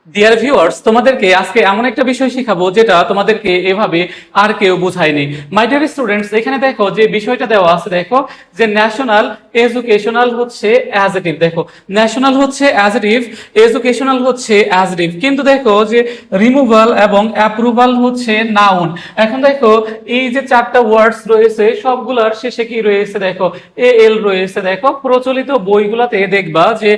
Dear viewers, তোমাদেরকে আজকে এমন একটা বিষয় শিখাবো যেটা তোমাদেরকে এভাবে আর কেউ বোঝায়নি। মাই ডিয়ার স্টুডেন্টস, এখানে দেখো যে বিষয়টা দেওয়া আছে, দেখো যে ন্যাশনাল এডুকেশনাল হচ্ছে অ্যাজেটিভ। দেখো ন্যাশনাল হচ্ছে অ্যাজেটিভ, এডুকেশনাল হচ্ছে অ্যাজেটিভ, কিন্তু দেখো যে রিমুভাল এবং অ্যাপ্রুভাল হচ্ছে নাউন। এখন দেখো এই যে চারটা ওয়ার্ডস রয়েছে সবগুলার শেষে কি রয়েছে, দেখো এ এল রয়েছে। দেখো প্রচলিত বইগুলাতে দেখবা যে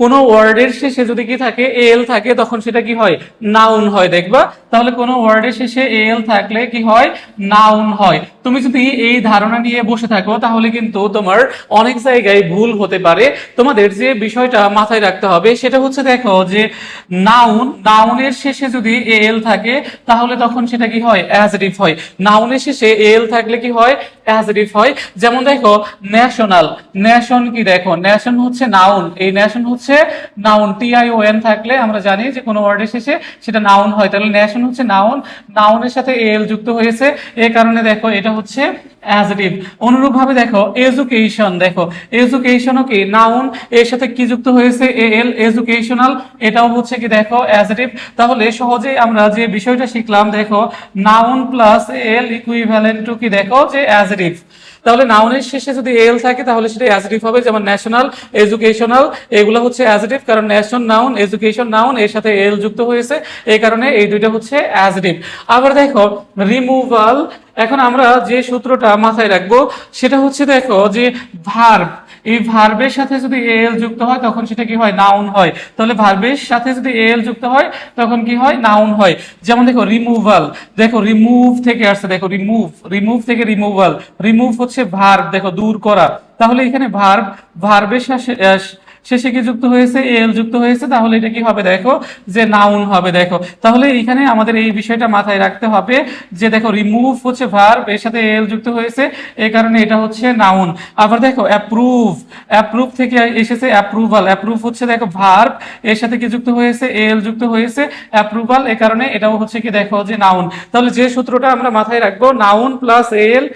কোনো ওয়ার্ডের শেষে যদি কি থাকে এল থাকে তখন সেটা কি হয়, নাউন হয়। দেখবা তাহলে কোনো ওয়ার্ডের শেষে এল থাকলে কি হয়, নাউন হয়। তুমি যদি এই ধারণা নিয়ে বসে থাকো তাহলে কিন্তু তোমার অনেক জায়গায় ভুল হতে পারে। তোমাদের যে বিষয়টা মাথায় রাখতে হবে সেটা হচ্ছে, দেখো যে নাউনের শেষে যদি এল থাকে তাহলে তখন সেটা কি হয়, অ্যাজেটিভ হয়। নাউনের শেষে এল থাকলে কি হয়, অ্যাজেটিভ হয়। যেমন দেখো ন্যাশনাল, ন্যাশন কি, দেখো ন্যাশন হচ্ছে নাউন, এই ন্যাশন হচ্ছে নাউন। টিআইওএন থাকলে আমরা জানি যে কোনো ওয়ার্ডের শেষে সেটা নাউন হয়, তাহলে ন্যাশন হচ্ছে নাউন, নাউনের সাথে এল যুক্ত হয়েছে, এই কারণে দেখো এটা হচ্ছে অ্যাজেটিভ। অনুরূপভাবে দেখো এডুকেশন, দেখো এডুকেশনও কি নাউন, এর সাথে কি যুক্ত হয়েছে এল, এডুকেশনাল, এটাও হচ্ছে কি দেখো অ্যাজেটিভ। তাহলে সহজেই আমরা যে বিষয়টা শিখলাম, দেখো noun plus L equivalent to কি, দেখো যে অ্যাজেটিভ। তাহলে নাউনের শেষে যদি এল থাকে তাহলে সেটা অ্যাজেটিভ হবে, যেমন ন্যাশনাল, এডুকেশনাল, এগুলো হচ্ছে অ্যাজেটিভ, কারণ ন্যাশন নাউন, এডুকেশন নাউন, এর সাথে এল যুক্ত হয়েছে, এই কারণে এই দুইটা হচ্ছে অ্যাজেটিভ। আবার দেখো রিমুভাল, এখন আমরা যে সূত্রটা মাথায় রাখবো সেটা হচ্ছে, দেখো যে ভার্ব, এই ভার্বের সাথে যদি এল যুক্ত হয় তখন সেটা কি হয়, নাউন হয়। তাহলে ভার্বের সাথে যদি এল যুক্ত হয় তখন কি হয়, নাউন হয়। যেমন দেখো রিমুভাল, দেখো রিমুভ থেকে আসছে, দেখো রিমুভ, রিমুভ থেকে রিমুভাল, রিমুভ হচ্ছে ভার্ব, দেখো দূর করা। তাহলে এখানে ভার্বের শেষে কি যুক্ত হয়েছে, এল যুক্ত হয়েছে, তাহলে এটা কি হবে, দেখো যে নাউন হবে। দেখো তাহলে এখানে আমাদের এই বিষয়টা মাথায় রাখতে হবে যে দেখো রিমুভ হচ্ছে ভার্ব, এর সাথে এল যুক্ত হয়েছে, এই কারণে এটা হচ্ছে নাউন। আবার দেখো অ্যাপ্রুভ, অ্যাপ্রুভ থেকে এসেছে অ্যাপ্রুভাল, অ্যাপ্রুভ হচ্ছে দেখো ভার্ব, এর সাথে কি যুক্ত হয়েছে, এল যুক্ত হয়েছে, অ্যাপ্রুভাল, এই কারণে এটাও হচ্ছে কি দেখো যে নাউন। তাহলে যে সূত্রটা আমরা মাথায় রাখবো, নাউন প্লাস এল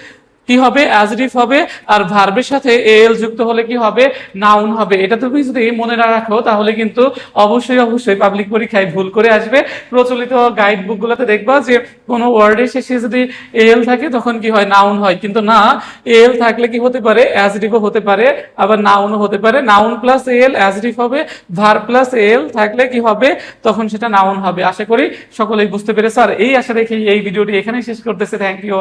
কি হবে, অ্যাজেটিভ হবে, আর ভার্বের সাথে এল যুক্ত হলে কি হবে, নাউন হবে। এটা তুমি যদি মনে না রাখো তাহলে কিন্তু অবশ্যই পাবলিক পরীক্ষায় ভুল করে আসবে। প্রচলিত গাইড বুকগুলোতে দেখবা যে কোনো ওয়ার্ডের শেষে যদি এল থাকে তখন কি হয়, নাউন হয়, কিন্তু না, এল থাকলে কি হতে পারে, অ্যাজেটিভও হতে পারে, আবার নাউনও হতে পারে। নাউন প্লাস এল অ্যাজেটিভ হবে, ভার্ব প্লাস এল থাকলে কি হবে, তখন সেটা নাউন হবে। আশা করি সকলেই বুঝতে পেরেছে। আর এই আশা রেখে এই ভিডিওটি এখানেই শেষ করতেছে। Thank you.